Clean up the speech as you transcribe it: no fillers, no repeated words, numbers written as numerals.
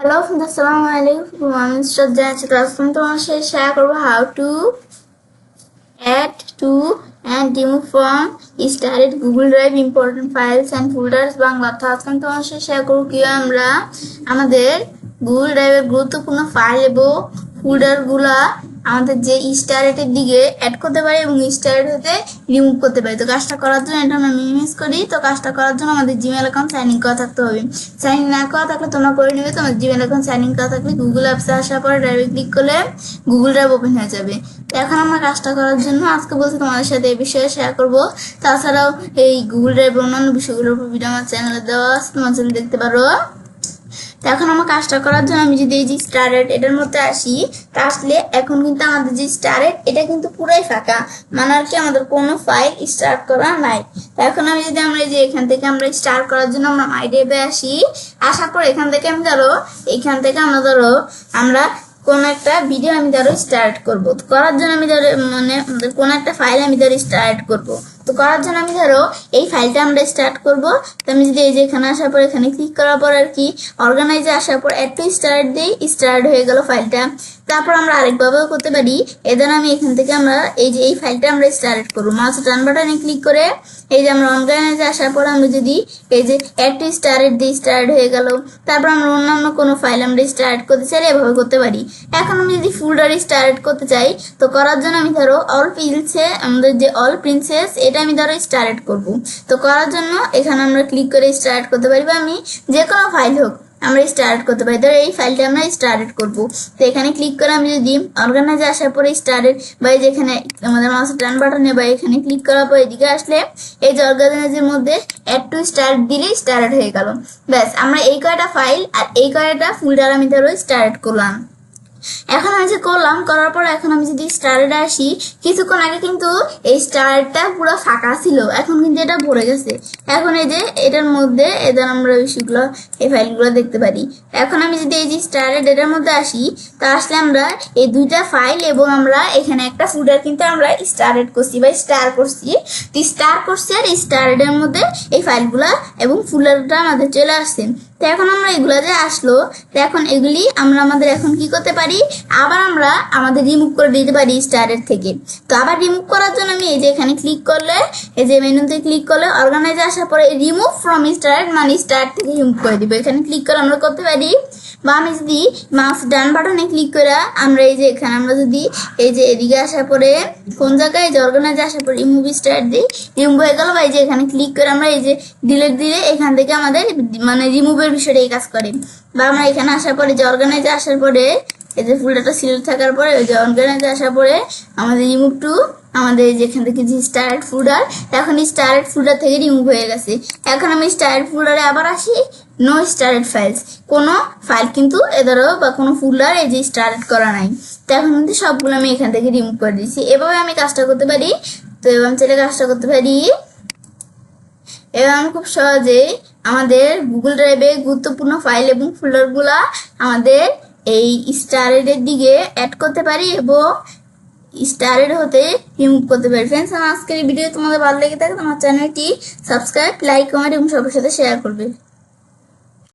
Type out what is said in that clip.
Hello, assalamu alaikum. I'm Mr. Judge. তোমার সাথে share করবো how to add to and remove from started Google Drive important files and folders Bangla. আজকে আমি তোমার সাথে শেয়ার করবো কিভাবে আমরা আমাদের Google Drive এর গুরুত্বপূর্ণ ফাইল এবং ফোল্ডার গুলা আমাদের যে স্টারেটের দিকে অ্যাড করতে পারি এবং স্টারেট হতে রিমুভ করতে পারি। তো কাজটা করার জন্য এটা আমরা মিনিমাইজ করি। তো কাজটা করার জন্য আমাদের জিমেল অ্যাকাউন্ট সাইন ইন করা থাকতে হবে। সাইন ইন না করা থাকলে তোমরা করে নেবে। তোমার জিমেল অ্যাকাউন্ট সাইন ইন করা থাকলে গুগল অ্যাপসে আসার পরে ড্রাইভে ক্লিক করলে গুগল ড্রাইভ ওপেন হয়ে যাবে। তো এখন আমরা কাজটা করার জন্য আজকে বলছি তোমাদের সাথে এই বিষয়ে শেয়ার করবো। তাছাড়াও এই গুগল ড্রাইভ অন্যান্য বিষয়গুলোর উপর ভিডিও আমার চ্যানেলে দেওয়া আছে, তোমার চ্যানেলে দেখতে পারো। তো এখন আমার কাজটা করার জন্য আমি যদি এই যে স্টারেট এটার মধ্যে আসি, তা আসলে এখন কিন্তু আমাদের যে স্টারেট এটা কিন্তু পুরাই ফাঁকা, মানে আর কি আমাদের কোনো ফাইল স্টার্ট করা নাই। তো এখন আমি যদি আমরা এই যে এখান থেকে আমরা স্টার্ট করার জন্য আমরা মাই ড্রাইভে আসি, আসার পর এখান থেকে আমি এখান থেকে আমরা কোন একটা ভিডিও আমি স্টার্ট করব। তো করার জন্য আমি মানে কোন একটা ফাইল আমি স্টার্ট করব। তো করার জন্য আমি এই ফাইলটা আমরা স্টার্ট করব। তো আমি যদি এই যে এখানে আসার পর এখানে ক্লিক করার পর আর কি অর্গানাইজে আসার পর একটু স্টার্ট দিই, স্টার্ট হয়ে গেল ফাইলটা। তারপর আমরা আরেকভাবেও করতে পারি। এদের আমি এখান থেকে আমরা এই যে এই ফাইলটা আমরা স্টার্ট করবো। মাউস ডান বাটনে ক্লিক করে এই যে আমরা অর্গানাইজে আসার পর আমরা যদি এই যে একটু স্টার্ট দিই, স্টার্ট হয়ে গেল। তারপর আমরা অন্যান্য কোনো ফাইল আমরা স্টার্ট করতে চাই, এভাবে করতে পারি। এখন আমি যদি ফোল্ডার স্টার্ট করতে চাই, তো করার জন্য আমি অল প্রিন্সে আমাদের যে অল প্রিন্সেস এটা আমি স্টার্ট করব। তো করার জন্য এখানে আমরা ক্লিক করে স্টার্ট করতে পারি, বা আমি যে কোনো ফাইল হোক আমরা স্টার্ট করতে পারি। ধরো এই ফাইলটা আমরা স্টার্ট করব। তো এখানে ক্লিক করে আমি যদি অর্গানাইজে আসার পরে স্টার্টেড বা যেখানে আমাদের মাউসের ডান বাটনে বা এখানে ক্লিক করার পর এদিকে আসলে এই যে অর্গানাইজের মধ্যে অ্যাড টু স্টার্ট দিলে স্টার্ট হয়ে গেল। ব্যাস, আমরা এই কয়টা ফাইল আর এই কয়টা ফোল্ডার আমি স্টার্ট করলাম। এখন আমি যে করার পর এখন আমি যদি স্টারেটে আসি, কিছুক্ষণ আগে কিন্তু এই স্টারটা পুরো ফাঁকা ছিল, এখন কিন্তু এটা ভরে গেছে। এখন এই যে এটার মধ্যে এদের আমরা বিষয়গুলো এই ফাইলগুলো দেখতে পারি। এখন আমি যদি এই যে স্টারেট এটার মধ্যে আসি, তা আসলে আমরা এই দুইটা ফাইল এবং আমরা এখানে একটা ফোল্ডার কিন্তু আমরা স্টারেট করছি বা স্টার করছি। তো স্টার করছি আর স্টারেটের মধ্যে এই ফাইলগুলা এবং ফোল্ডারটা আমাদের চলে আসছে। তো এখন আমরা এগুলা যে আসলো, তো এখন এগুলি আমরা আমাদের এখন কি করতে পারি, আবার আমরা আমাদের রিমুভ করে দিতে পারি স্টারেট থেকে। তো আবার রিমুভ করার জন্য আমি এই যে এখানে ক্লিক করলে এই যে মেনুতে ক্লিক করলে অর্গানাইজে আসার পরে রিমুভ ফ্রম স্টারেট মানে স্টার্ট থেকে রিমুভ করে দিব। এখানে ক্লিক করে আমরা করতে পারি, বা আমি যদি মাউস ডান বাটনে ক্লিক করে আমরা এই যে এখানে আমরা যদি এই যে এদিকে আসার পরে কোন জায়গায় যে অর্গানাইজে আসার পরে রিমুভ স্টার্ট দিই, রিমুভ হয়ে গেল। বা এই যে এখানে ক্লিক করে আমরা এই যে ডিলিট দিলে এখান থেকে আমাদের মানে রিমুভের বিষয়টা এই কাজ করে। বা আমরা এখানে আসার পরে যে অর্গানাইজে আসার পরে এই যে ফোল্ডারটা সিলেক্ট থাকার পরে ওই যে অর্গানাইজে আসার পরে আমাদের রিমুভ টু আমাদের যেখান থেকে যে স্টারেট ফোল্ডার, এখন স্টারেট ফোল্ডার থেকে রিমুভ হয়ে গেছে। এখন আমি স্টারেট ফোল্ডারে আবার আসি, নো স্টারেট ফাইলস, কোনো ফাইল কিন্তু এদেরও বা কোনো ফোল্ডার এই যে স্টারেট করা নাই। তো এখন কিন্তু সবগুলো আমি এখান থেকে রিমুভ করে দিচ্ছি। এভাবে আমি কাজটা করতে পারি। তো এবার আমি চাইলে কাজটা করতে পারি। এবার আমি খুব সহজে আমাদের গুগল ড্রাইভে গুরুত্বপূর্ণ ফাইল এবং ফোল্ডারগুলা আমাদের এই স্টারেটের দিকে অ্যাড করতে পারি এবং স্টারেট হতে রিমুভ করতে পারি। ফ্রেন্ডস, আমার আজকের এই ভিডিও তোমাদের ভালো লেগে থাকে তোমার চ্যানেলটি সাবস্ক্রাইব, লাইক, কমেন্ট এবং সবার সাথে শেয়ার করবে।